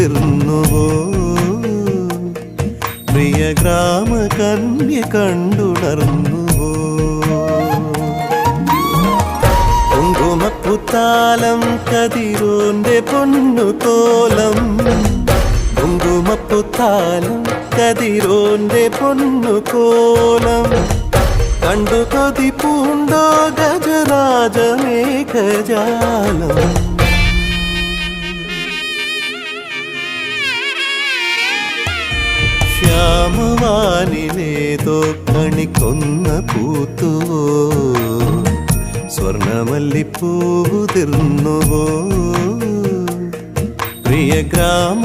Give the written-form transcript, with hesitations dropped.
പൂതിർന്നുവോ പ്രിയ ഗ്രാമ കന്യ കണ്ടുണർന്നുവോ കുങ്കുമപ്പുത്താലം കതിരോന്റെ പൊന്നു കോലം കുങ്കുമപ്പുത്താലം കതിരോന്റെ പൊന്നു കോലം കണ്ടു കൊതി പൂണ്ടോ ഗജരാജമേഘജാലം ശ്യാമവാനിലേതോ കണിക്കൊന്ന പൂത്തുവോ സ്വർണമല്ലിപ്പൂതിർന്നുവോ പ്രിയ ഗ്രാമ